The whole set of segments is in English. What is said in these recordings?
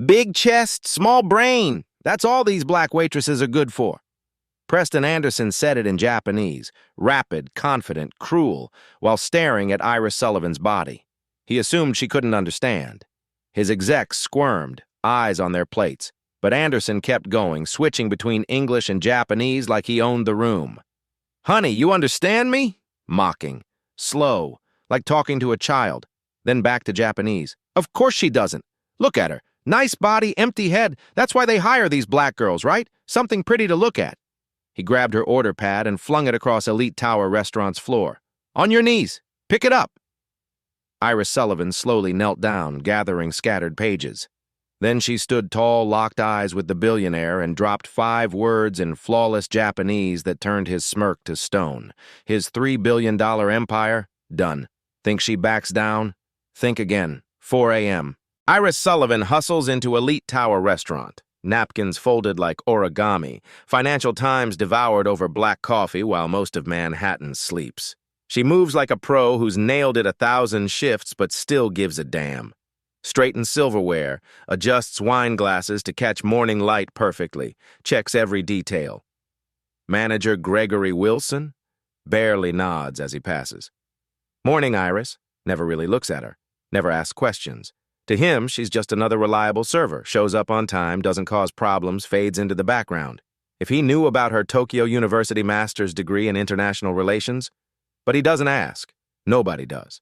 Big chest, small brain. That's all these black waitresses are good for. Preston Anderson said it in Japanese, rapid, confident, cruel, while staring at Iris Sullivan's body. He assumed she couldn't understand. His execs squirmed, eyes on their plates, but Anderson kept going, switching between English and Japanese like he owned the room. "Honey, you understand me?" Mocking. Slow, like talking to a child. Then back to Japanese. "Of course she doesn't. Look at her. Nice body, empty head. That's why they hire these black girls, right? Something pretty to look at." He grabbed her order pad and flung it across Elite Tower Restaurant's floor. "On your knees. Pick it up." Iris Sullivan slowly knelt down, gathering scattered pages. Then she stood tall, locked eyes with the billionaire and dropped 5 words in flawless Japanese that turned his smirk to stone. His $3 billion empire? Done. Think she backs down? Think again. 4 a.m. Iris Sullivan hustles into Elite Tower Restaurant. Napkins folded like origami. Financial Times devoured over black coffee while most of Manhattan sleeps. She moves like a pro who's nailed it 1,000 shifts but still gives a damn. Straightens silverware, adjusts wine glasses to catch morning light perfectly, checks every detail. Manager Gregory Wilson barely nods as he passes. "Morning, Iris." Never really looks at her, never asks questions. To him, she's just another reliable server, shows up on time, doesn't cause problems, fades into the background. If he knew about her Tokyo University master's degree in international relations, but he doesn't ask. Nobody does.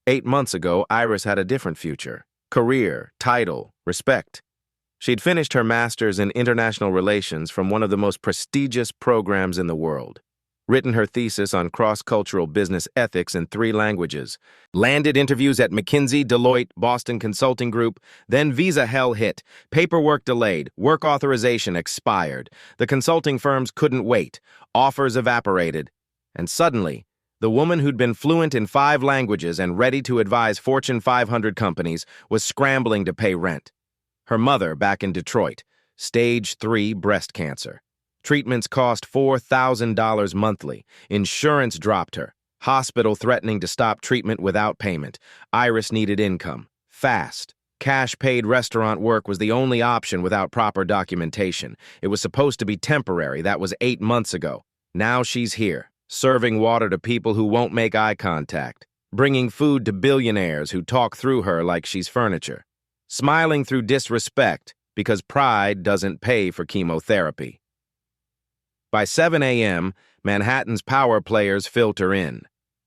8 months ago, Iris had a different future. Career, title, respect. She'd finished her master's in international relations from one of the most prestigious programs in the world. Written her thesis on cross-cultural business ethics in 3 languages. Landed interviews at McKinsey, Deloitte, Boston Consulting Group. Then visa hell hit. Paperwork delayed. Work authorization expired. The consulting firms couldn't wait. Offers evaporated. And suddenly, the woman who'd been fluent in 5 languages and ready to advise Fortune 500 companies was scrambling to pay rent. Her mother back in Detroit, stage 3 breast cancer. Treatments cost $4,000 monthly. Insurance dropped her. Hospital threatening to stop treatment without payment. Iris needed income. Fast. Cash-paid restaurant work was the only option without proper documentation. It was supposed to be temporary. That was 8 months ago. Now she's here. Serving water to people who won't make eye contact, bringing food to billionaires who talk through her like she's furniture, smiling through disrespect because pride doesn't pay for chemotherapy. By 7 a.m., Manhattan's power players filter in.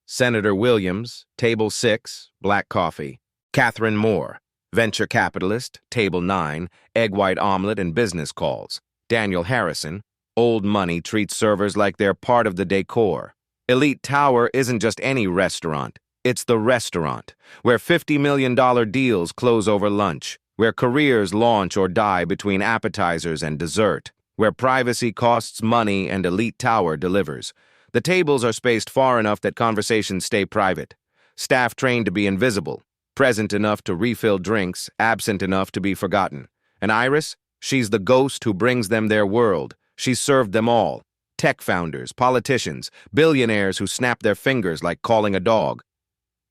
Senator Williams, Table 6, black coffee. Catherine Moore, venture capitalist, Table 9, egg white omelet and business calls. Daniel Harrison, old money, treats servers like they're part of the decor. Elite Tower isn't just any restaurant. It's the restaurant, where $50 million deals close over lunch, where careers launch or die between appetizers and dessert, where privacy costs money and Elite Tower delivers. The tables are spaced far enough that conversations stay private. Staff trained to be invisible, present enough to refill drinks, absent enough to be forgotten. And Iris, she's the ghost who brings them their world. She's served them all. Tech founders, politicians, billionaires who snap their fingers like calling a dog.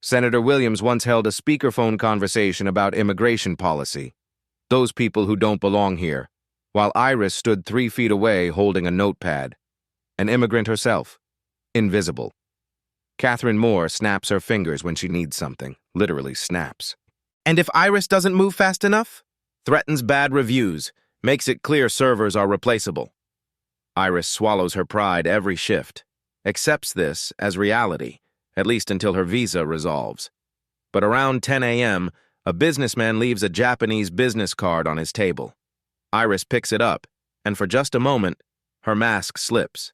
Senator Williams once held a speakerphone conversation about immigration policy. Those people who don't belong here. While Iris stood 3 feet away holding a notepad. An immigrant herself. Invisible. Catherine Moore snaps her fingers when she needs something. Literally snaps. And if Iris doesn't move fast enough? Threatens bad reviews. Makes it clear servers are replaceable. Iris swallows her pride every shift, accepts this as reality, at least until her visa resolves. But around 10 a.m., a businessman leaves a Japanese business card on his table. Iris picks it up, and for just a moment, her mask slips.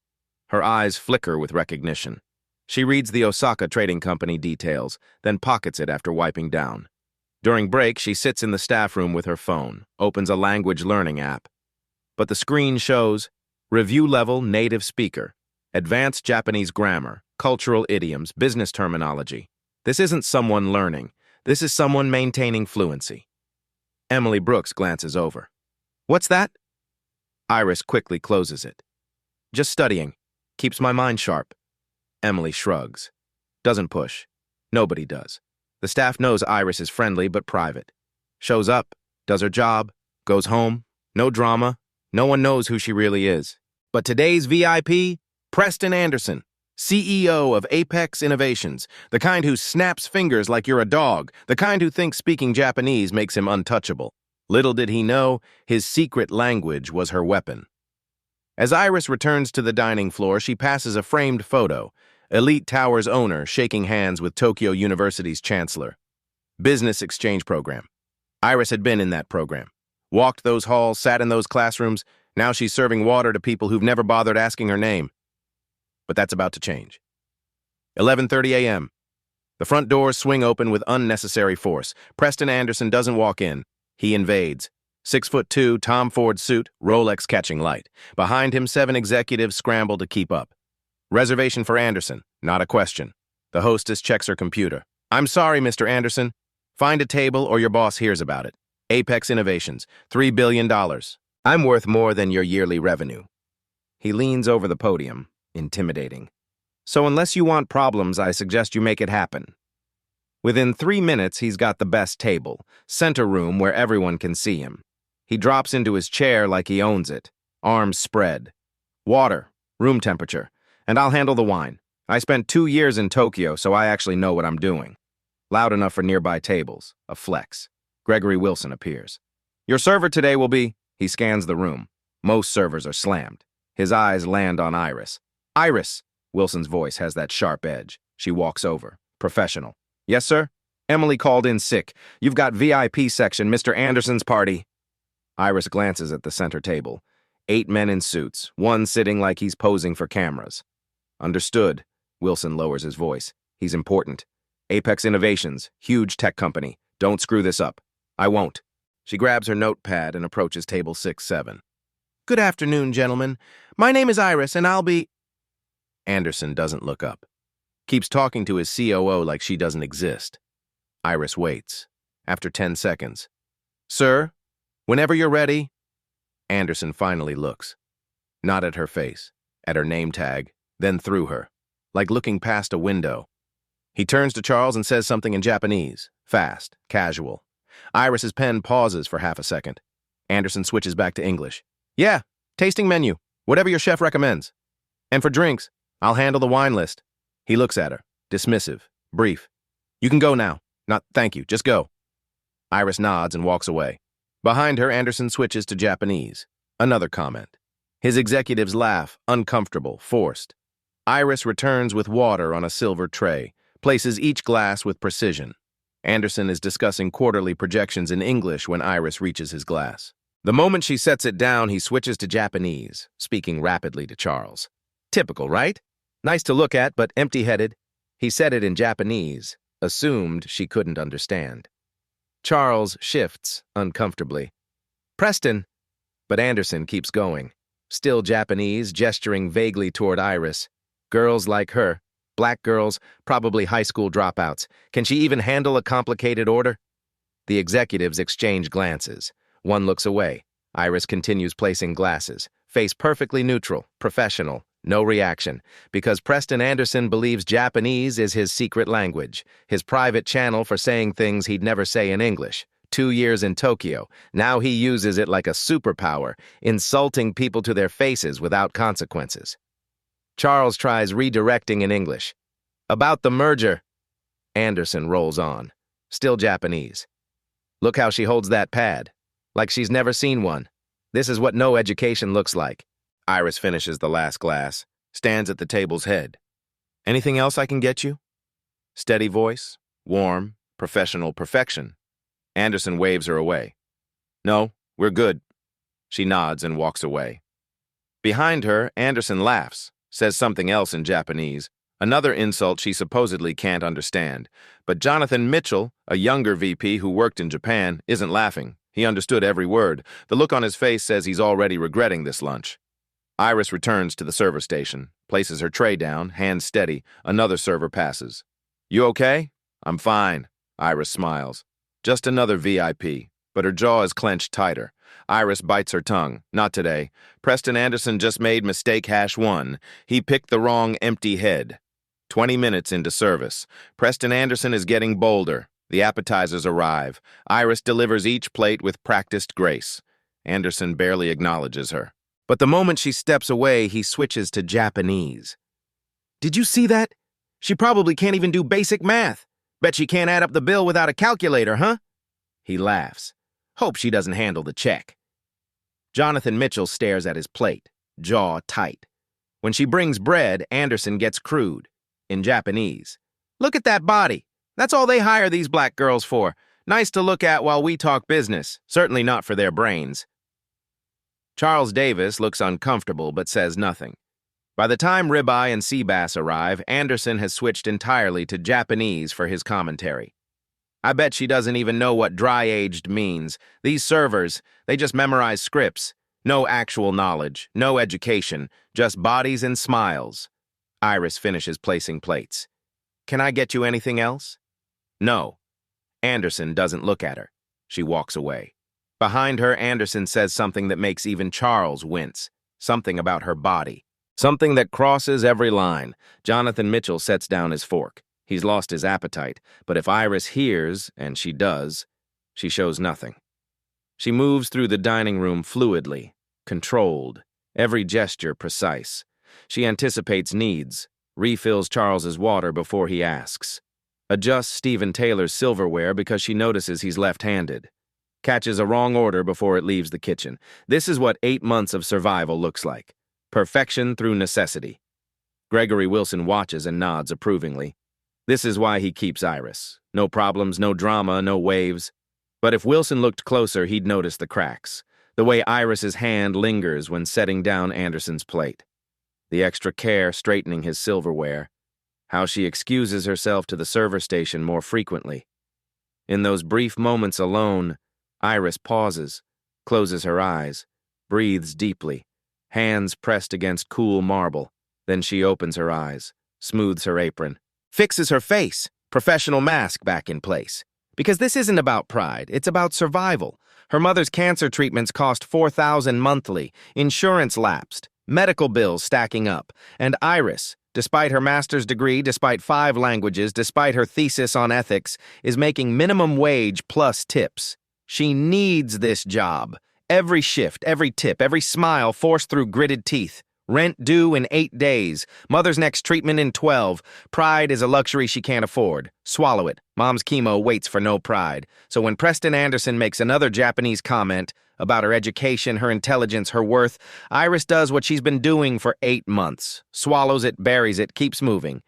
Her eyes flicker with recognition. She reads the Osaka Trading Company details, then pockets it after wiping down. During break, she sits in the staff room with her phone, opens a language learning app. But the screen shows review-level native speaker, advanced Japanese grammar, cultural idioms, business terminology. This isn't someone learning. This is someone maintaining fluency. Emily Brooks glances over. "What's that?" Iris quickly closes it. "Just studying. Keeps my mind sharp." Emily shrugs. Doesn't push. Nobody does. The staff knows Iris is friendly but private. Shows up, does her job, goes home, no drama, no one knows who she really is. But today's VIP, Preston Anderson, CEO of Apex Innovations, the kind who snaps fingers like you're a dog, the kind who thinks speaking Japanese makes him untouchable. Little did he know, his secret language was her weapon. As Iris returns to the dining floor, she passes a framed photo, Elite Tower's owner shaking hands with Tokyo University's chancellor. Business exchange program. Iris had been in that program. Walked those halls, sat in those classrooms. Now she's serving water to people who've never bothered asking her name. But that's about to change. 11:30 a.m. The front doors swing open with unnecessary force. Preston Anderson doesn't walk in. He invades. 6'2", Tom Ford suit, Rolex catching light. Behind him, 7 executives scramble to keep up. Reservation for Anderson, not a question. The hostess checks her computer. I'm sorry, Mr. Anderson. Find a table or your boss hears about it. Apex Innovations, $3 billion. I'm worth more than your yearly revenue. He leans over the podium, intimidating. So unless you want problems, I suggest you make it happen. Within 3 minutes, he's got the best table, center room where everyone can see him. He drops into his chair like he owns it, arms spread. Water, room temperature, and I'll handle the wine. I spent 2 years in Tokyo, so I actually know what I'm doing. Loud enough for nearby tables, a flex. Gregory Wilson appears. Your server today will be... He scans the room. Most servers are slammed. His eyes land on Iris. Iris! Wilson's voice has that sharp edge. She walks over. Professional. Yes, sir? Emily called in sick. You've got VIP section, Mr. Anderson's party. Iris glances at the center table. 8 men in suits, one sitting like he's posing for cameras. Understood. Wilson lowers his voice. He's important. Apex Innovations, huge tech company. Don't screw this up. I won't. She grabs her notepad and approaches table 6-7. Good afternoon, gentlemen. My name is Iris, and I'll be... Anderson doesn't look up. Keeps talking to his COO like she doesn't exist. Iris waits. After 10 seconds. Sir, whenever you're ready. Anderson finally looks. Not at her face, at her name tag, then through her, like looking past a window. He turns to Charles and says something in Japanese, fast, casual. Iris's pen pauses for half a second. Anderson switches back to English. Yeah, tasting menu, whatever your chef recommends. And for drinks, I'll handle the wine list. He looks at her, dismissive, brief. You can go now. Not thank you, just go. Iris nods and walks away. Behind her, Anderson switches to Japanese. Another comment. His executives laugh, uncomfortable, forced. Iris returns with water on a silver tray, places each glass with precision. Anderson is discussing quarterly projections in English when Iris reaches his glass. The moment she sets it down, he switches to Japanese, speaking rapidly to Charles. Typical, right? Nice to look at, but empty-headed. He said it in Japanese, assumed she couldn't understand. Charles shifts uncomfortably. Preston! But Anderson keeps going. Still Japanese, gesturing vaguely toward Iris. Girls like her. Black girls, probably high school dropouts. Can she even handle a complicated order? The executives exchange glances. One looks away. Iris continues placing glasses. Face perfectly neutral, professional, no reaction. Because Preston Anderson believes Japanese is his secret language, his private channel for saying things he'd never say in English. 2 years in Tokyo. Now he uses it like a superpower, insulting people to their faces without consequences. Charles tries redirecting in English. About the merger. Anderson rolls on. Still Japanese. Look how she holds that pad. Like she's never seen one. This is what no education looks like. Iris finishes the last glass, stands at the table's head. Anything else I can get you? Steady voice, warm, professional perfection. Anderson waves her away. No, we're good. She nods and walks away. Behind her, Anderson laughs, says something else in Japanese, another insult she supposedly can't understand. But Jonathan Mitchell, a younger VP who worked in Japan, isn't laughing. He understood every word. The look on his face says he's already regretting this lunch. Iris returns to the server station, places her tray down, hands steady. Another server passes. You okay? I'm fine. Iris smiles. Just another VIP, but her jaw is clenched tighter. Iris bites her tongue. Not today. Preston Anderson just made mistake #1. He picked the wrong empty head. 20 minutes into service. Preston Anderson is getting bolder. The appetizers arrive. Iris delivers each plate with practiced grace. Anderson barely acknowledges her. But the moment she steps away, he switches to Japanese. "Did you see that? She probably can't even do basic math. Bet she can't add up the bill without a calculator, huh?" He laughs. Hope she doesn't handle the check. Jonathan Mitchell stares at his plate, jaw tight. When she brings bread, Anderson gets crude, in Japanese. "Look at that body. That's all they hire these black girls for. Nice to look at while we talk business. Certainly not for their brains." Charles Davis looks uncomfortable but says nothing. By the time ribeye and sea bass arrive, Anderson has switched entirely to Japanese for his commentary. "I bet she doesn't even know what dry-aged means. These servers, they just memorize scripts. No actual knowledge, no education, just bodies and smiles." Iris finishes placing plates. "Can I get you anything else?" "No." Anderson doesn't look at her. She walks away. Behind her, Anderson says something that makes even Charles wince. Something about her body. Something that crosses every line. Jonathan Mitchell sets down his fork. He's lost his appetite, but if Iris hears, and she does, she shows nothing. She moves through the dining room fluidly, controlled, every gesture precise. She anticipates needs, refills Charles's water before he asks. Adjusts Stephen Taylor's silverware because she notices he's left-handed. Catches a wrong order before it leaves the kitchen. This is what 8 months of survival looks like. Perfection through necessity. Gregory Wilson watches and nods approvingly. This is why he keeps Iris. No problems, no drama, no waves. But if Wilson looked closer, he'd notice the cracks. The way Iris's hand lingers when setting down Anderson's plate. The extra care straightening his silverware. How she excuses herself to the server station more frequently. In those brief moments alone, Iris pauses, closes her eyes, breathes deeply, hands pressed against cool marble. Then she opens her eyes, smooths her apron, fixes her face, professional mask back in place. Because this isn't about pride, it's about survival. Her mother's cancer treatments cost $4,000 monthly, insurance lapsed, medical bills stacking up, and Iris, despite her master's degree, despite 5 languages, despite her thesis on ethics, is making minimum wage plus tips. She needs this job. Every shift, every tip, every smile forced through gritted teeth. Rent due in 8 days. Mother's next treatment in 12. Pride is a luxury she can't afford. Swallow it. Mom's chemo waits for no pride. So when Preston Anderson makes another Japanese comment about her education, her intelligence, her worth, Iris does what she's been doing for 8 months. Swallows it, buries it, keeps moving.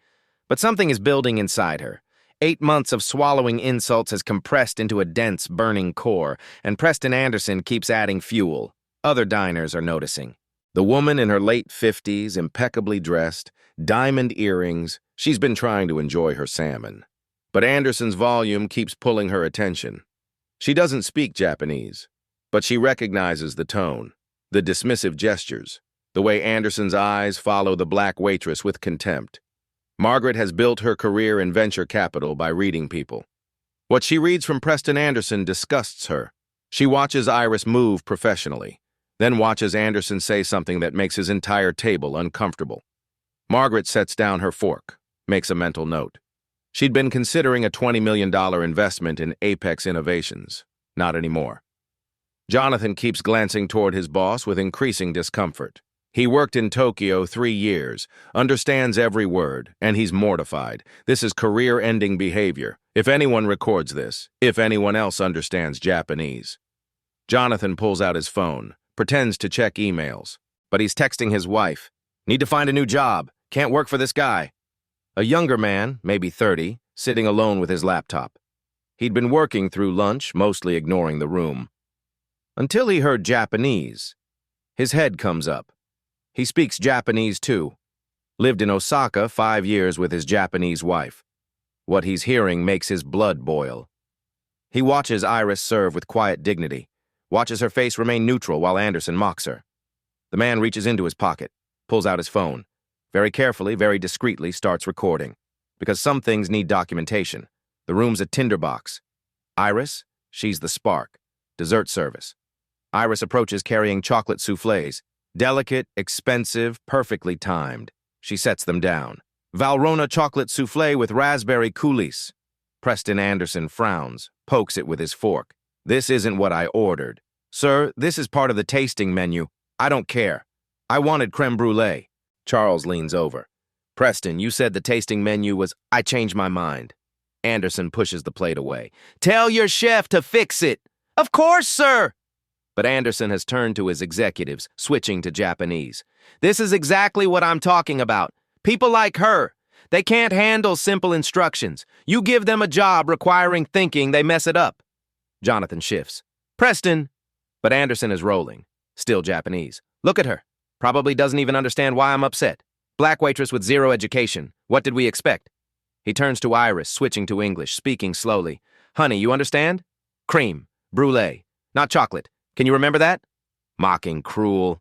But something is building inside her. 8 months of swallowing insults has compressed into a dense, burning core, and Preston Anderson keeps adding fuel. Other diners are noticing. The woman in her late 50s, impeccably dressed, diamond earrings, she's been trying to enjoy her salmon. But Anderson's volume keeps pulling her attention. She doesn't speak Japanese, but she recognizes the tone, the dismissive gestures, the way Anderson's eyes follow the black waitress with contempt. Margaret has built her career in venture capital by reading people. What she reads from Preston Anderson disgusts her. She watches Iris move professionally, then watches Anderson say something that makes his entire table uncomfortable. Margaret sets down her fork, makes a mental note. She'd been considering a $20 million investment in Apex Innovations. Not anymore. Jonathan keeps glancing toward his boss with increasing discomfort. He worked in Tokyo 3 years, understands every word, and he's mortified. This is career-ending behavior. If anyone records this, if anyone else understands Japanese. Jonathan pulls out his phone, pretends to check emails, but he's texting his wife. "Need to find a new job. Can't work for this guy." A younger man, maybe 30, sitting alone with his laptop. He'd been working through lunch, mostly ignoring the room. Until he heard Japanese. His head comes up. He speaks Japanese too. Lived in Osaka 5 years with his Japanese wife. What he's hearing makes his blood boil. He watches Iris serve with quiet dignity, watches her face remain neutral while Anderson mocks her. The man reaches into his pocket, pulls out his phone, very carefully, very discreetly starts recording. Because some things need documentation. The room's a tinderbox. Iris, she's the spark. Dessert service. Iris approaches carrying chocolate soufflés. Delicate, expensive, perfectly timed. She sets them down. Valrhona chocolate soufflé with raspberry coulis. Preston Anderson frowns, pokes it with his fork. This isn't what I ordered. Sir, this is part of the tasting menu. I don't care. I wanted creme brulee. Charles leans over. Preston, you said the tasting menu was... I changed my mind. Anderson pushes the plate away. Tell your chef to fix it. Of course, sir. But Anderson has turned to his executives, switching to Japanese. This is exactly what I'm talking about. People like her. They can't handle simple instructions. You give them a job requiring thinking, they mess it up. Jonathan shifts. Preston. But Anderson is rolling. Still Japanese. Look at her. Probably doesn't even understand why I'm upset. Black waitress with zero education. What did we expect? He turns to Iris, switching to English, speaking slowly. Honey, you understand? Cream. Brulee. Not chocolate. Can you remember that? Mocking, cruel.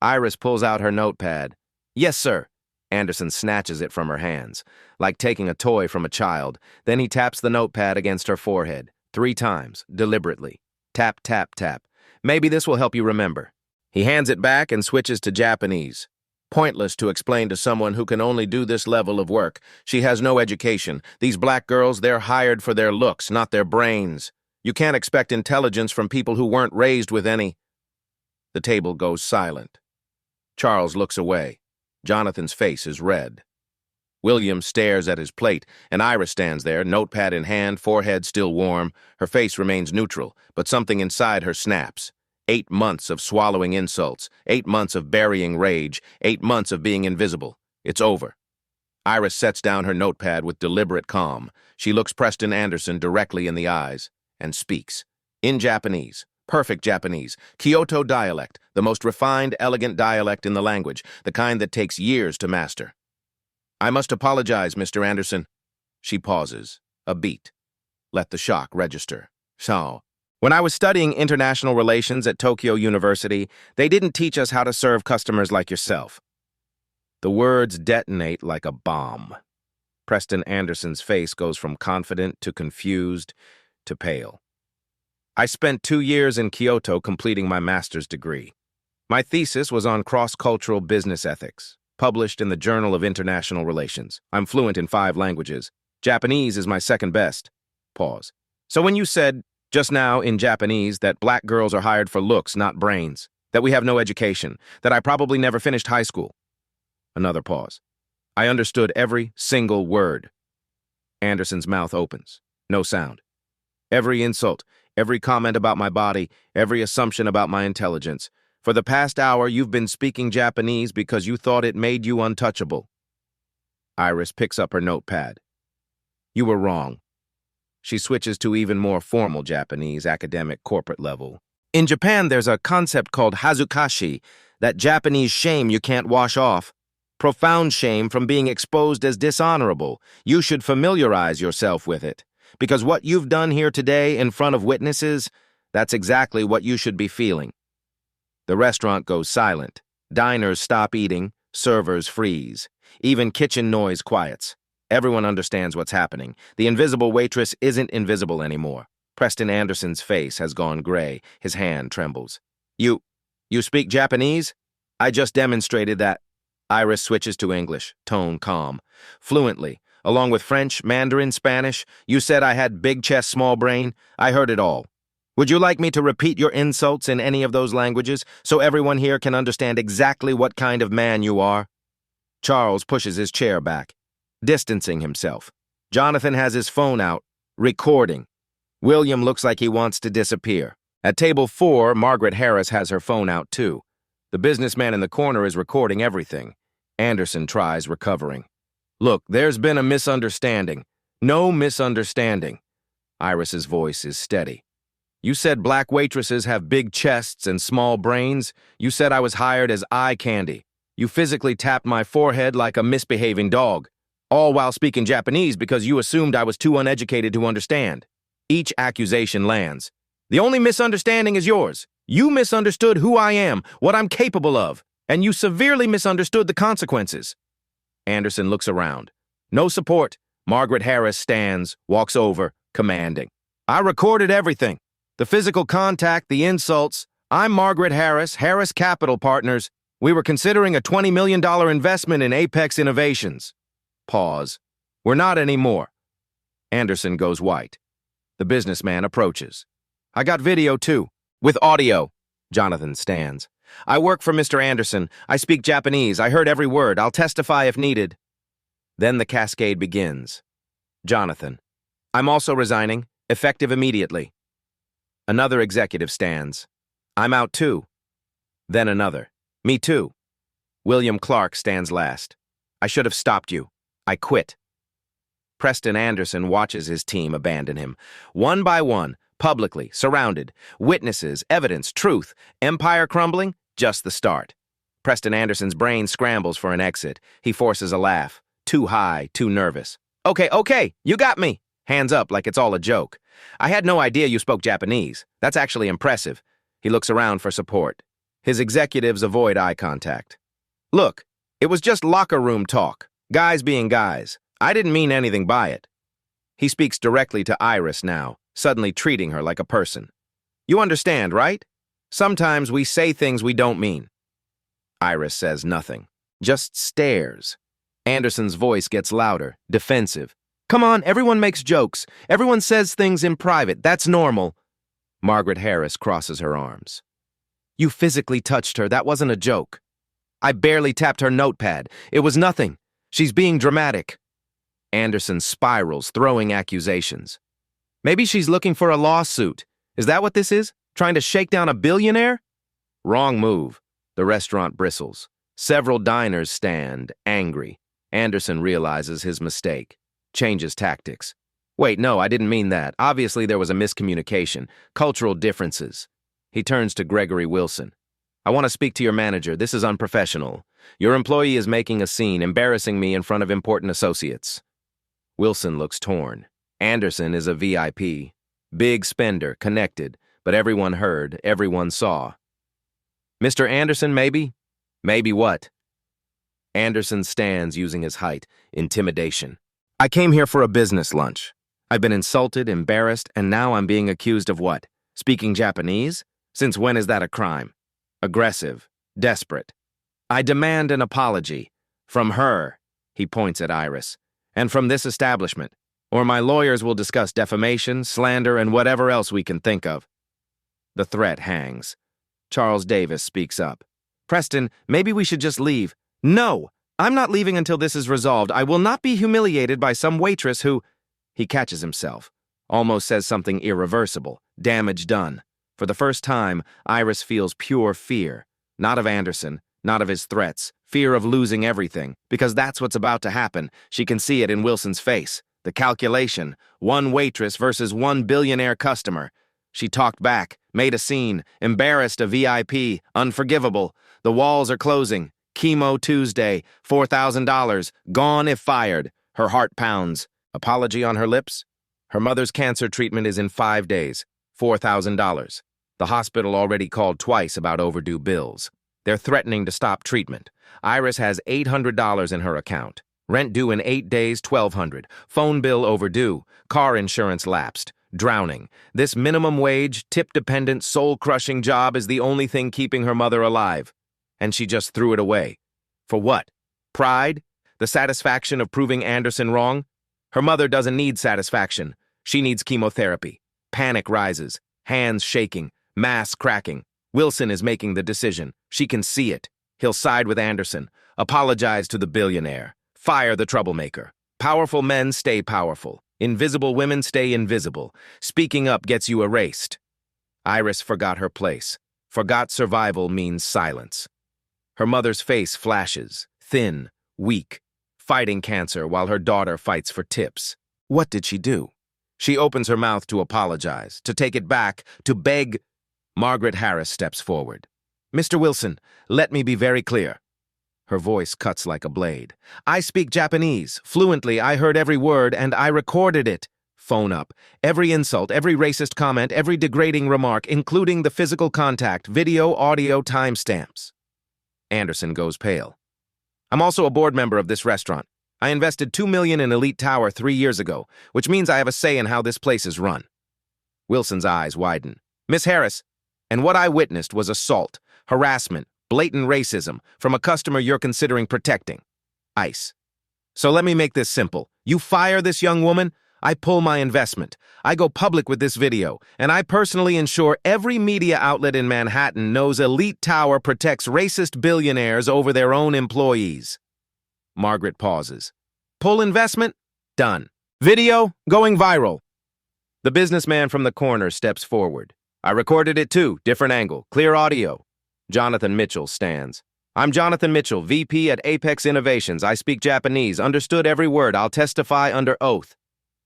Iris pulls out her notepad. Yes, sir. Anderson snatches it from her hands, like taking a toy from a child. Then he taps the notepad against her forehead, 3 times, deliberately. Tap, tap, tap. Maybe this will help you remember. He hands it back and switches to Japanese. Pointless to explain to someone who can only do this level of work. She has no education. These black girls, they're hired for their looks, not their brains. You can't expect intelligence from people who weren't raised with any. The table goes silent. Charles looks away. Jonathan's face is red. William stares at his plate, and Iris stands there, notepad in hand, forehead still warm. Her face remains neutral, but something inside her snaps. 8 months of swallowing insults, 8 months of burying rage, 8 months of being invisible. It's over. Iris sets down her notepad with deliberate calm. She looks Preston Anderson directly in the eyes and speaks. In Japanese. Perfect Japanese. Kyoto-dialect, the most refined, elegant dialect in the language, the kind that takes years to master. I must apologize, Mr. Anderson. She pauses. A beat. Let the shock register. So, when I was studying international relations at Tokyo University, they didn't teach us how to serve customers like yourself. The words detonate like a bomb. Preston Anderson's face goes from confident to confused to pale. I spent 2 years in Kyoto completing my master's degree. My thesis was on cross-cultural business ethics, published in the Journal of International Relations. I'm fluent in 5 languages. Japanese is my second best. Pause. So when you said, just now in Japanese, that black girls are hired for looks, not brains, that we have no education, that I probably never finished high school. Another pause. I understood every single word. Anderson's mouth opens. No sound. Every insult, every comment about my body, every assumption about my intelligence. For the past hour, you've been speaking Japanese because you thought it made you untouchable. Iris picks up her notepad. You were wrong. She switches to even more formal Japanese, academic, corporate level. In Japan, there's a concept called hazukashi, that Japanese shame you can't wash off. Profound shame from being exposed as dishonorable. You should familiarize yourself with it. Because what you've done here today in front of witnesses, that's exactly what you should be feeling. The restaurant goes silent. Diners stop eating. Servers freeze. Even kitchen noise quiets. Everyone understands what's happening. The invisible waitress isn't invisible anymore. Preston Anderson's face has gone gray. His hand trembles. You speak Japanese? I just demonstrated that. Iris switches to English, tone calm. Fluently. Along with French, Mandarin, Spanish, you said I had big chest, small brain. I heard it all. Would you like me to repeat your insults in any of those languages so everyone here can understand exactly what kind of man you are? Charles pushes his chair back, distancing himself. Jonathan has his phone out, recording. William looks like he wants to disappear. At table 4, Margaret Harris has her phone out too. The businessman in the corner is recording everything. Anderson tries recovering. Look, there's been a misunderstanding. No misunderstanding. Iris's voice is steady. You said black waitresses have big chests and small brains. You said I was hired as eye candy. You physically tapped my forehead like a misbehaving dog, all while speaking Japanese because you assumed I was too uneducated to understand. Each accusation lands. The only misunderstanding is yours. You misunderstood who I am, what I'm capable of, and you severely misunderstood the consequences. Anderson looks around. No support. Margaret Harris stands, walks over, commanding. I recorded everything. The physical contact, the insults. I'm Margaret Harris, Harris Capital Partners. We were considering a $20 million investment in Apex Innovations. Pause. We're not anymore. Anderson goes white. The businessman approaches. I got video too. With audio. Jonathan stands. I work for Mr. Anderson. I speak Japanese. I heard every word. I'll testify if needed. Then the cascade begins. Jonathan. I'm also resigning, effective immediately. Another executive stands. I'm out too. Then another. Me too. William Clark stands last. I should have stopped you. I quit. Preston Anderson watches his team abandon him. One by one, publicly, surrounded. Witnesses, evidence, truth. Empire crumbling? Just the start. Preston Anderson's brain scrambles for an exit. He forces a laugh. Too high, too nervous. Okay, you got me. Hands up like it's all a joke. I had no idea you spoke Japanese. That's actually impressive. He looks around for support. His executives avoid eye contact. Look, it was just locker room talk. Guys being guys. I didn't mean anything by it. He speaks directly to Iris now, suddenly treating her like a person. You understand, right? Sometimes we say things we don't mean. Iris says nothing, just stares. Anderson's voice gets louder, defensive. Come on, everyone makes jokes. Everyone says things in private. That's normal. Margaret Harris crosses her arms. You physically touched her. That wasn't a joke. I barely tapped her notepad. It was nothing. She's being dramatic. Anderson spirals, throwing accusations. Maybe she's looking for a lawsuit. Is that what this is? Trying to shake down a billionaire? Wrong move. The restaurant bristles. Several diners stand, angry. Anderson realizes his mistake. Changes tactics. Wait, no, I didn't mean that. Obviously there was a miscommunication. Cultural differences. He turns to Gregory Wilson. I want to speak to your manager. This is unprofessional. Your employee is making a scene, embarrassing me in front of important associates. Wilson looks torn. Anderson is a VIP. Big spender, connected, but everyone heard, everyone saw. Mr. Anderson, maybe? Maybe what? Anderson stands using his height. Intimidation. I came here for a business lunch. I've been insulted, embarrassed, and now I'm being accused of what? Speaking Japanese? Since when is that a crime? Aggressive. Desperate. I demand an apology. From her, he points at Iris, and from this establishment, or my lawyers will discuss defamation, slander, and whatever else we can think of. The threat hangs. Charles Davis speaks up. Preston, maybe we should just leave. No, I'm not leaving until this is resolved. I will not be humiliated by some waitress who... He catches himself. Almost says something irreversible. Damage done. For the first time, Iris feels pure fear. Not of Anderson, not of his threats. Fear of losing everything. Because that's what's about to happen. She can see it in Wilson's face. The calculation. One waitress versus one billionaire customer. She talked back, made a scene, embarrassed a VIP, unforgivable. The walls are closing. Chemo Tuesday, $4,000, gone if fired. Her heart pounds. Apology on her lips? Her mother's cancer treatment is in 5 days. $4,000. The hospital already called twice about overdue bills. They're threatening to stop treatment. Iris has $800 in her account. Rent due in 8 days, $1,200. Phone bill overdue. Car insurance lapsed. Drowning. This minimum wage, tip-dependent, soul-crushing job is the only thing keeping her mother alive. And she just threw it away. For what? Pride? The satisfaction of proving Anderson wrong? Her mother doesn't need satisfaction. She needs chemotherapy. Panic rises. Hands shaking. Mask cracking. Wilson is making the decision. She can see it. He'll side with Anderson. Apologize to the billionaire. Fire the troublemaker. Powerful men stay powerful. Invisible women stay invisible. Speaking up gets you erased. Iris forgot her place. Forgot survival means silence. Her mother's face flashes, thin, weak, fighting cancer while her daughter fights for tips. What did she do? She opens her mouth to apologize, to take it back, to beg. Margaret Harris steps forward. Mr. Wilson, let me be very clear. Her voice cuts like a blade. I speak Japanese. Fluently, I heard every word, and I recorded it. Phone up. Every insult, every racist comment, every degrading remark, including the physical contact, video, audio, timestamps. Anderson goes pale. I'm also a board member of this restaurant. I invested $2 million in Elite Tower 3 years ago, which means I have a say in how this place is run. Wilson's eyes widen. Miss Harris, and what I witnessed was assault, harassment, blatant racism from a customer you're considering protecting. ICE. So let me make this simple. You fire this young woman, I pull my investment. I go public with this video, and I personally ensure every media outlet in Manhattan knows Elite Tower protects racist billionaires over their own employees. Margaret pauses. Pull investment? Done. Video? Going viral. The businessman from the corner steps forward. I recorded it too, different angle, clear audio. Jonathan Mitchell stands. I'm Jonathan Mitchell, VP at Apex Innovations. I speak Japanese, understood every word. I'll testify under oath.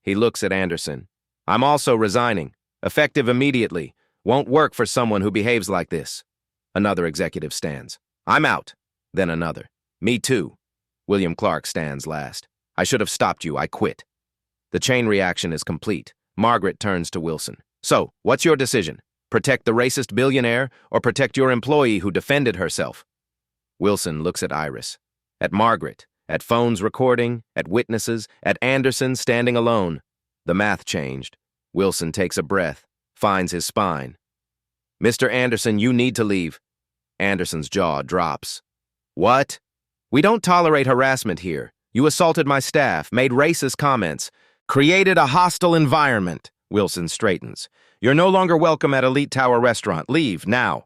He looks at Anderson. I'm also resigning. Effective immediately. Won't work for someone who behaves like this. Another executive stands. I'm out. Then another. Me too. William Clark stands last. I should have stopped you. I quit. The chain reaction is complete. Margaret turns to Wilson. So, what's your decision? Protect the racist billionaire or protect your employee who defended herself? Wilson looks at Iris, at Margaret, at phones recording, at witnesses, at Anderson standing alone. The math changed. Wilson takes a breath, finds his spine. Mr. Anderson, you need to leave. Anderson's jaw drops. What? We don't tolerate harassment here. You assaulted my staff, made racist comments, created a hostile environment. Wilson straightens. You're no longer welcome at Elite Tower Restaurant. Leave, now.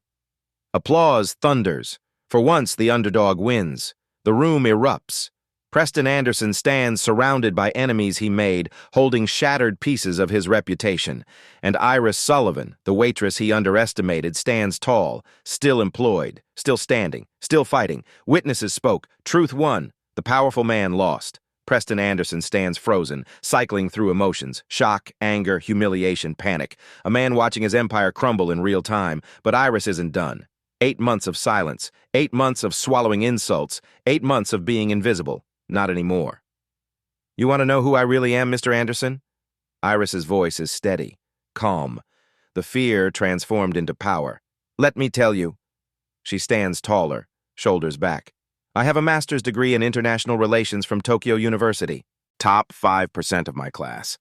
Applause thunders. For once, the underdog wins. The room erupts. Preston Anderson stands surrounded by enemies he made, holding shattered pieces of his reputation. And Iris Sullivan, the waitress he underestimated, stands tall, still employed, still standing, still fighting. Witnesses spoke. Truth won. The powerful man lost. Preston Anderson stands frozen, cycling through emotions, shock, anger, humiliation, panic. A man watching his empire crumble in real time, but Iris isn't done. 8 months of silence, 8 months of swallowing insults, 8 months of being invisible. Not anymore. You want to know who I really am, Mr. Anderson? Iris's voice is steady, calm. The fear transformed into power. Let me tell you. She stands taller, shoulders back. I have a master's degree in international relations from Tokyo University, top 5% of my class.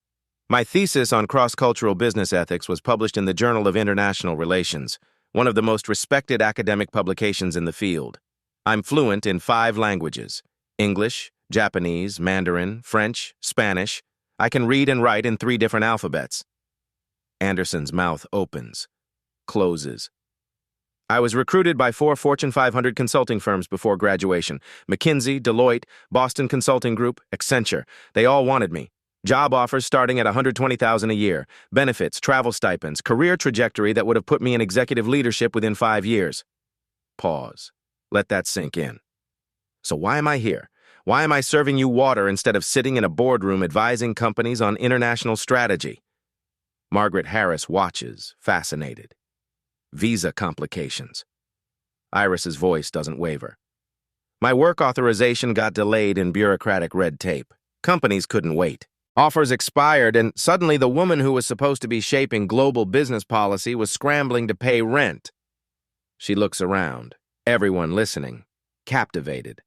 My thesis on cross-cultural business ethics was published in the Journal of International Relations, one of the most respected academic publications in the field. I'm fluent in 5 languages: English, Japanese, Mandarin, French, Spanish. I can read and write in 3 different alphabets. Anderson's mouth opens, closes. I was recruited by 4 Fortune 500 consulting firms before graduation. McKinsey, Deloitte, Boston Consulting Group, Accenture. They all wanted me. Job offers starting at $120,000 a year. Benefits, travel stipends, career trajectory that would have put me in executive leadership within 5 years. Pause. Let that sink in. So why am I here? Why am I serving you water instead of sitting in a boardroom advising companies on international strategy? Margaret Harris watches, fascinated. Visa complications. Iris's voice doesn't waver. My work authorization got delayed in bureaucratic red tape. Companies couldn't wait. Offers expired, and suddenly the woman who was supposed to be shaping global business policy was scrambling to pay rent. She looks around, everyone listening, captivated.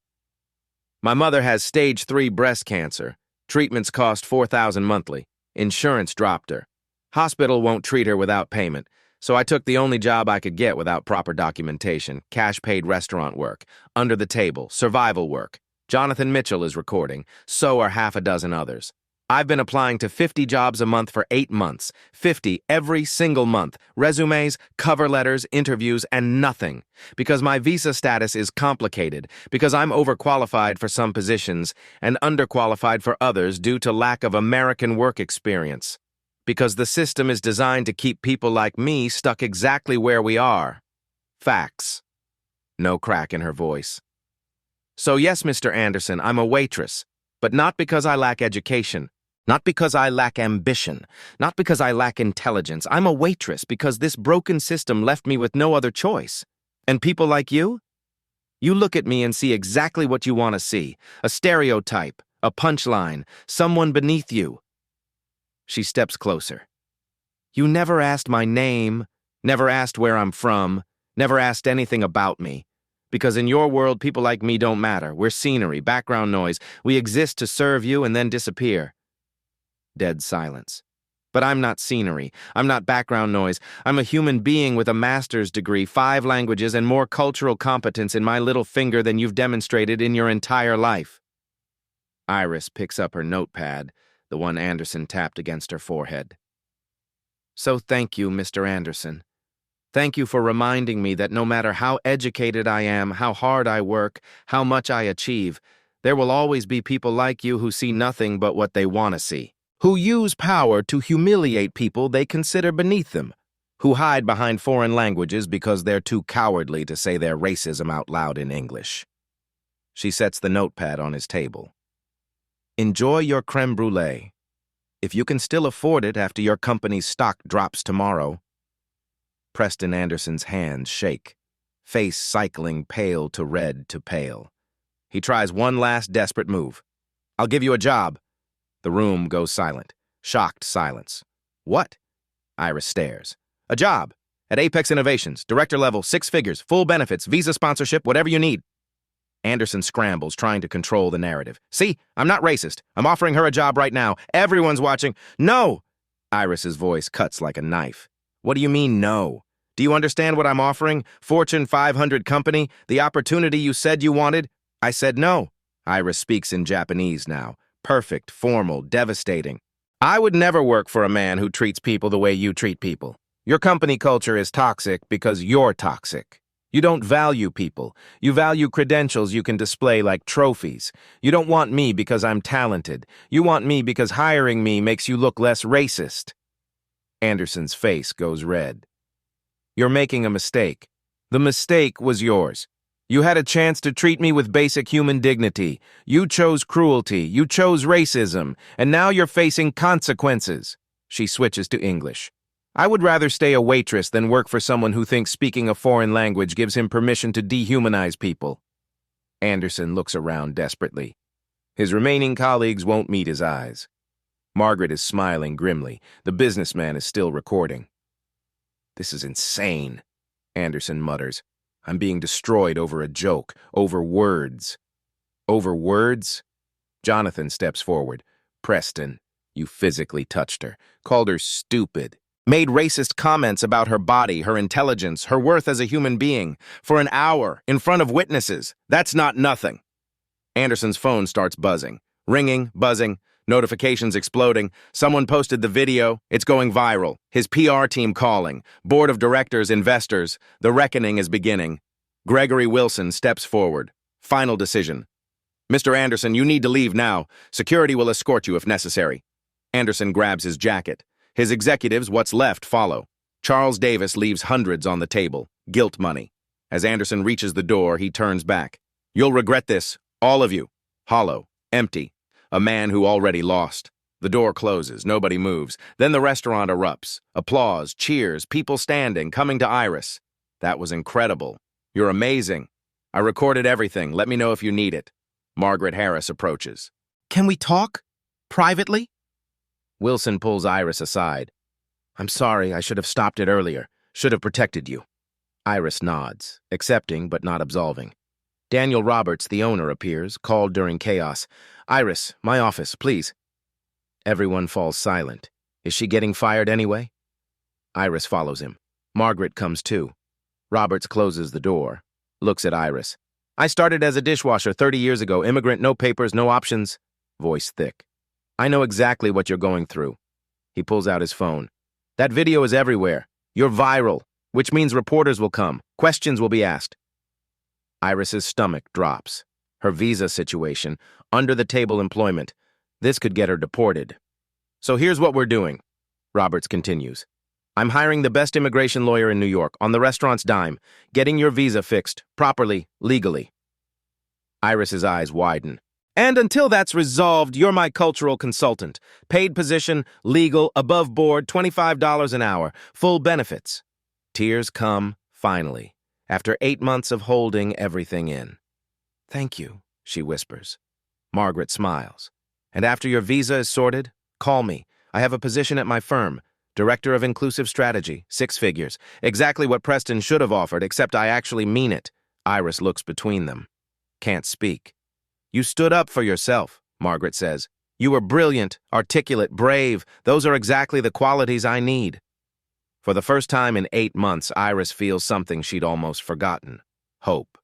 My mother has stage 3 breast cancer. Treatments cost $4,000 monthly. Insurance dropped her. Hospital won't treat her without payment. So I took the only job I could get without proper documentation, cash-paid restaurant work, under the table, survival work. Jonathan Mitchell is recording, so are half a dozen others. I've been applying to 50 jobs a month for 8 months, 50 every single month, resumes, cover letters, interviews, and nothing. Because my visa status is complicated, because I'm overqualified for some positions and underqualified for others due to lack of American work experience. Because the system is designed to keep people like me stuck exactly where we are. Facts. No crack in her voice. So yes, Mr. Anderson, I'm a waitress, but not because I lack education, not because I lack ambition, not because I lack intelligence. I'm a waitress because this broken system left me with no other choice. And people like you? You look at me and see exactly what you want to see, a stereotype, a punchline, someone beneath you. She steps closer. You never asked my name, never asked where I'm from, never asked anything about me. Because in your world, people like me don't matter. We're scenery, background noise. We exist to serve you and then disappear. Dead silence. But I'm not scenery. I'm not background noise. I'm a human being with a master's degree, 5 languages, and more cultural competence in my little finger than you've demonstrated in your entire life. Iris picks up her notepad, the one Anderson tapped against her forehead. So thank you, Mr. Anderson. Thank you for reminding me that no matter how educated I am, how hard I work, how much I achieve, there will always be people like you who see nothing but what they want to see, who use power to humiliate people they consider beneath them, who hide behind foreign languages because they're too cowardly to say their racism out loud in English. She sets the notepad on his table. Enjoy your creme brulee. If you can still afford it after your company's stock drops tomorrow. Preston Anderson's hands shake, face cycling pale to red to pale. He tries one last desperate move. I'll give you a job. The room goes silent. Shocked silence. What? Iris stares. A job. At Apex Innovations. Director level, 6 figures, full benefits, visa sponsorship, whatever you need. Anderson scrambles, trying to control the narrative. See, I'm not racist. I'm offering her a job right now. Everyone's watching. No! Iris's voice cuts like a knife. What do you mean, no? Do you understand what I'm offering? Fortune 500 company? The opportunity you said you wanted? I said no. Iris speaks in Japanese now. Perfect, formal, devastating. I would never work for a man who treats people the way you treat people. Your company culture is toxic because you're toxic. You don't value people. You value credentials you can display like trophies. You don't want me because I'm talented. You want me because hiring me makes you look less racist. Anderson's face goes red. You're making a mistake. The mistake was yours. You had a chance to treat me with basic human dignity. You chose cruelty. You chose racism. And now you're facing consequences. She switches to English. I would rather stay a waitress than work for someone who thinks speaking a foreign language gives him permission to dehumanize people. Anderson looks around desperately. His remaining colleagues won't meet his eyes. Margaret is smiling grimly. The businessman is still recording. This is insane, Anderson mutters. I'm being destroyed over a joke, over words. Over words? Jonathan steps forward. Preston, you physically touched her, called her stupid. Made racist comments about her body, her intelligence, her worth as a human being, for an hour, in front of witnesses. That's not nothing. Anderson's phone starts buzzing. Ringing, buzzing, notifications exploding. Someone posted the video. It's going viral. His PR team calling. Board of directors, investors. The reckoning is beginning. Gregory Wilson steps forward. Final decision. Mr. Anderson, you need to leave now. Security will escort you if necessary. Anderson grabs his jacket. His executives, what's left, follow. Charles Davis leaves hundreds on the table, guilt money. As Anderson reaches the door, he turns back. You'll regret this, all of you. Hollow, empty. A man who already lost. The door closes, nobody moves. Then the restaurant erupts. Applause, cheers, people standing, coming to Iris. That was incredible. You're amazing. I recorded everything. Let me know if you need it. Margaret Harris approaches. Can we talk? Privately? Wilson pulls Iris aside. I'm sorry, I should have stopped it earlier. Should have protected you. Iris nods, accepting but not absolving. Daniel Roberts, the owner, appears, called during chaos. Iris, my office, please. Everyone falls silent. Is she getting fired anyway? Iris follows him. Margaret comes too. Roberts closes the door, looks at Iris. I started as a dishwasher 30 years ago, immigrant, no papers, no options. Voice thick. I know exactly what you're going through. He pulls out his phone. That video is everywhere. You're viral, which means reporters will come. Questions will be asked. Iris's stomach drops. Her visa situation, under-the-table employment. This could get her deported. So here's what we're doing, Roberts continues. I'm hiring the best immigration lawyer in New York, on the restaurant's dime, getting your visa fixed, properly, legally. Iris's eyes widen. And until that's resolved, you're my cultural consultant. Paid position, legal, above board, $25 an hour, full benefits. Tears come, finally, after 8 months of holding everything in. Thank you, she whispers. Margaret smiles. And after your visa is sorted, call me. I have a position at my firm, Director of Inclusive Strategy, 6 figures. Exactly what Preston should have offered, except I actually mean it. Iris looks between them. Can't speak. You stood up for yourself, Margaret says. You were brilliant, articulate, brave. Those are exactly the qualities I need. For the first time in 8 months, Iris feels something she'd almost forgotten. Hope.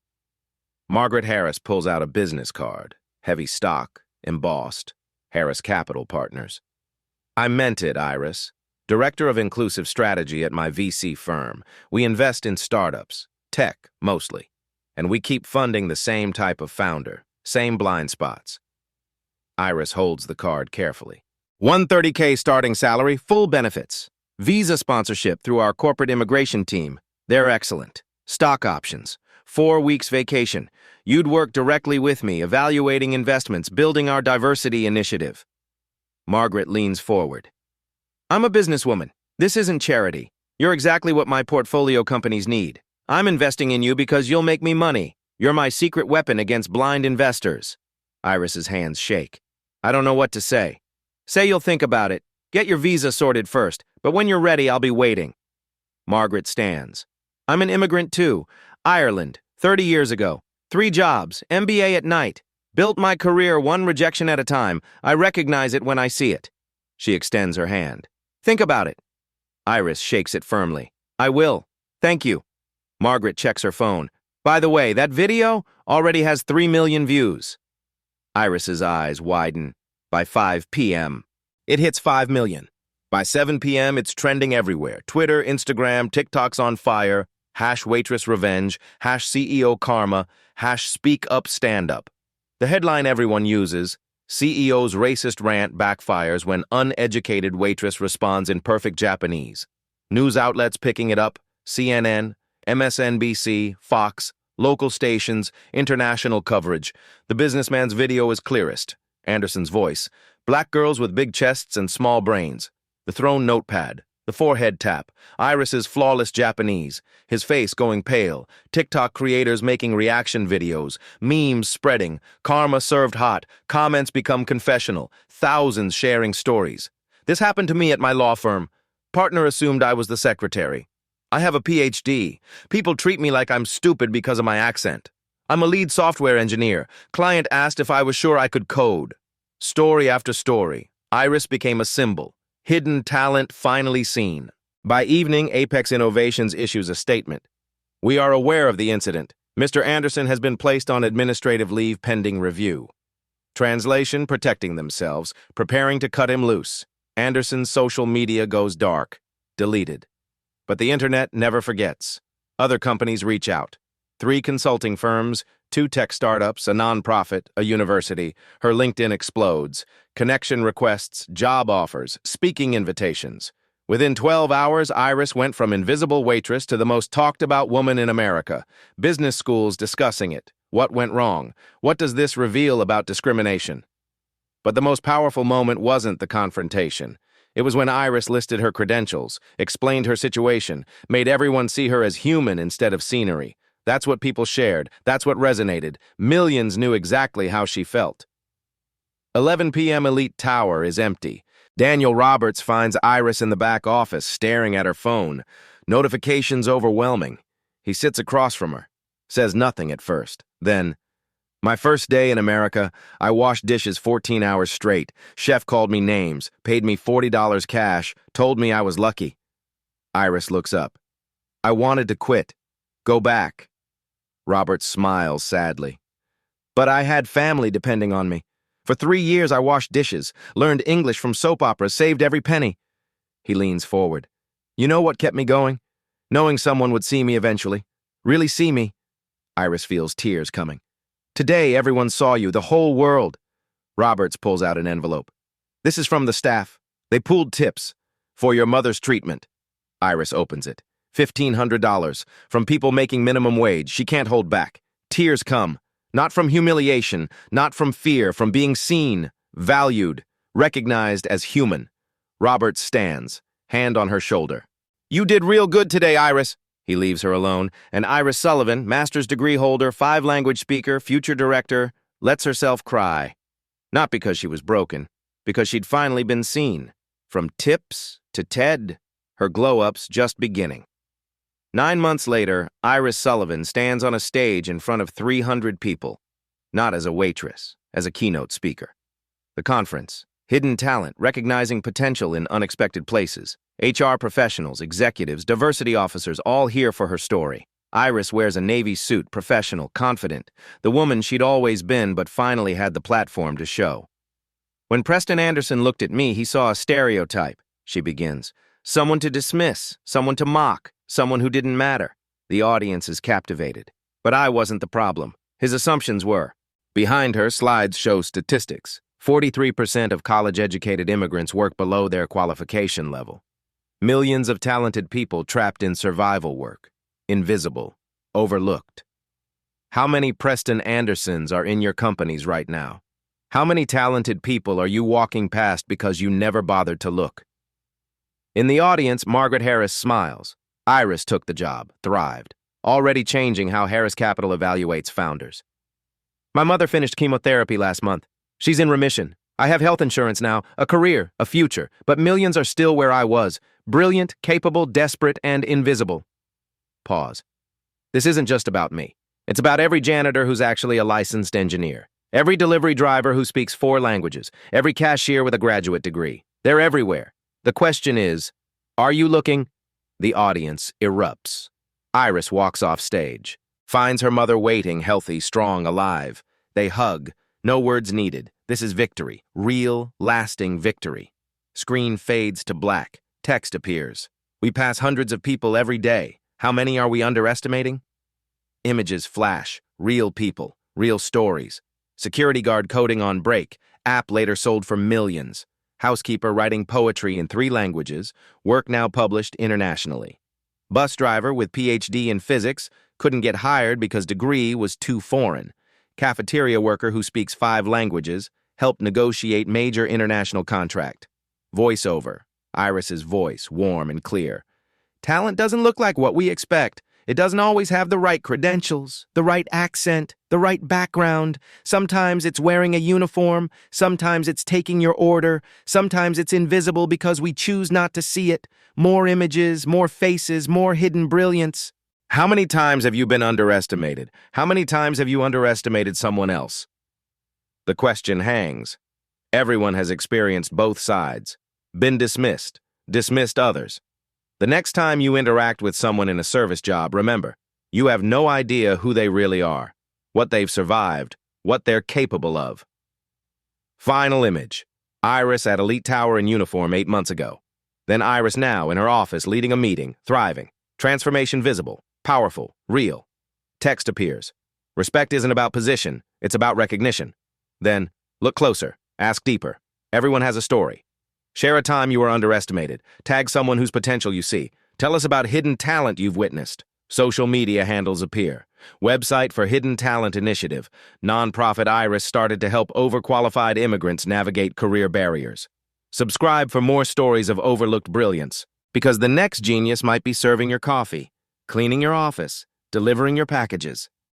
Margaret Harris pulls out a business card. Heavy stock, embossed. Harris Capital Partners. I meant it, Iris. Director of Inclusive Strategy at my VC firm. We invest in startups, tech mostly, and we keep funding the same type of founder, same blind spots. Iris holds the card carefully. $130K starting salary, full benefits. Visa sponsorship through our corporate immigration team. They're excellent. Stock options. 4 weeks vacation. You'd work directly with me, evaluating investments, building our diversity initiative. Margaret leans forward. I'm a businesswoman. This isn't charity. You're exactly what my portfolio companies need. I'm investing in you because you'll make me money. You're my secret weapon against blind investors. Iris's hands shake. I don't know what to say. Say you'll think about it. Get your visa sorted first, but when you're ready, I'll be waiting. Margaret stands. I'm an immigrant too. Ireland, 30 years ago. 3 jobs, MBA at night. Built my career 1 rejection at a time. I recognize it when I see it. She extends her hand. Think about it. Iris shakes it firmly. I will. Thank you. Margaret checks her phone. By the way, that video already has 3 million views. Iris's eyes widen. By 5 p.m. It hits 5 million. By 7 p.m., it's trending everywhere. Twitter, Instagram, TikTok's on fire. #Waitress Revenge, #CEO Karma, #Speak Up Stand Up. The headline everyone uses, CEO's racist rant backfires when uneducated waitress responds in perfect Japanese. News outlets picking it up, CNN, MSNBC, Fox, local stations, international coverage. The businessman's video is clearest. Anderson's voice. Black girls with big chests and small brains. The thrown notepad. The forehead tap. Iris's flawless Japanese. His face going pale. TikTok creators making reaction videos. Memes spreading. Karma served hot. Comments become confessional. Thousands sharing stories. This happened to me at my law firm. Partner assumed I was the secretary. I have a PhD. People treat me like I'm stupid because of my accent. I'm a lead software engineer. Client asked if I was sure I could code. Story after story. Iris became a symbol. Hidden talent finally seen. By evening, Apex Innovations issues a statement. We are aware of the incident. Mr. Anderson has been placed on administrative leave pending review. Translation, protecting themselves, preparing to cut him loose. Anderson's social media goes dark. Deleted. But the internet never forgets. Other companies reach out. 3 consulting firms, 2 tech startups, a nonprofit, a university. Her LinkedIn explodes. Connection requests, job offers, speaking invitations. Within 12 hours, Iris went from invisible waitress to the most talked-about woman in America. Business schools discussing it. What went wrong? What does this reveal about discrimination? But the most powerful moment wasn't the confrontation. It was when Iris listed her credentials, explained her situation, made everyone see her as human instead of scenery. That's what people shared. That's what resonated. Millions knew exactly how she felt. 11 p.m. Elite Tower is empty. Daniel Roberts finds Iris in the back office, staring at her phone. Notifications overwhelming. He sits across from her. Says nothing at first. Then, my first day in America, I washed dishes 14 hours straight. Chef called me names, paid me $40 cash, told me I was lucky. Iris looks up. I wanted to quit. Go back. Roberts smiles sadly. But I had family depending on me. For 3 years I washed dishes, learned English from soap operas, saved every penny. He leans forward. You know what kept me going? Knowing someone would see me eventually. Really see me. Iris feels tears coming. Today everyone saw you, the whole world. Roberts pulls out an envelope. This is from the staff. They pooled tips. For your mother's treatment. Iris opens it. $1,500 from people making minimum wage. She can't hold back. Tears come. Not from humiliation, not from fear, from being seen, valued, recognized as human. Roberts stands, hand on her shoulder. You did real good today, Iris. He leaves her alone, and Iris Sullivan, master's degree holder, 5-language speaker, future director, lets herself cry. Not because she was broken, because she'd finally been seen. From tips to TED, her glow-ups just beginning. 9 months later, Iris Sullivan stands on a stage in front of 300 people, not as a waitress, as a keynote speaker. The conference, hidden talent, recognizing potential in unexpected places, HR professionals, executives, diversity officers, all here for her story. Iris wears a navy suit, professional, confident, the woman she'd always been but finally had the platform to show. When Preston Anderson looked at me, he saw a stereotype, she begins. Someone to dismiss, someone to mock, someone who didn't matter. The audience is captivated. But I wasn't the problem. His assumptions were. Behind her, slides show statistics. 43% of college-educated immigrants work below their qualification level. Millions of talented people trapped in survival work. Invisible. Overlooked. How many Preston Andersons are in your companies right now? How many talented people are you walking past because you never bothered to look? In the audience, Margaret Harris smiles. Iris took the job, thrived, already changing how Harris Capital evaluates founders. My mother finished chemotherapy last month. She's in remission. I have health insurance now, a career, a future, but millions are still where I was. Brilliant, capable, desperate, and invisible. Pause. This isn't just about me. It's about every janitor who's actually a licensed engineer. Every delivery driver who speaks 4 languages. Every cashier with a graduate degree. They're everywhere. The question is, are you looking? The audience erupts. Iris walks off stage. Finds her mother waiting, healthy, strong, alive. They hug. No words needed. This is victory. Real, lasting victory. Screen fades to black. Text appears. We pass hundreds of people every day. How many are we underestimating? Images flash. Real people. Real stories. Security guard coding on break. App later sold for millions. Housekeeper writing poetry in 3 languages. Work now published internationally. Bus driver with PhD in physics couldn't get hired because degree was too foreign. Cafeteria worker who speaks 5 languages helped negotiate major international contract. Voiceover. Iris's voice, warm and clear. Talent doesn't look like what we expect. It doesn't always have the right credentials, the right accent, the right background. Sometimes it's wearing a uniform. Sometimes it's taking your order. Sometimes it's invisible because we choose not to see it. More images, more faces, more hidden brilliance. How many times have you been underestimated? How many times have you underestimated someone else? The question hangs. Everyone has experienced both sides. Been dismissed. Dismissed others. The next time you interact with someone in a service job, remember, you have no idea who they really are, what they've survived, what they're capable of. Final image. Iris at Elite Tower in uniform 8 months ago. Then Iris now in her office leading a meeting, thriving. Transformation visible, powerful, real. Text appears. Respect isn't about position, it's about recognition. Then, look closer, ask deeper. Everyone has a story. Share a time you were underestimated. Tag someone whose potential you see. Tell us about hidden talent you've witnessed. Social media handles appear. Website for Hidden Talent Initiative. Nonprofit Iris started to help overqualified immigrants navigate career barriers. Subscribe for more stories of overlooked brilliance, because the next genius might be serving your coffee, cleaning your office, delivering your packages.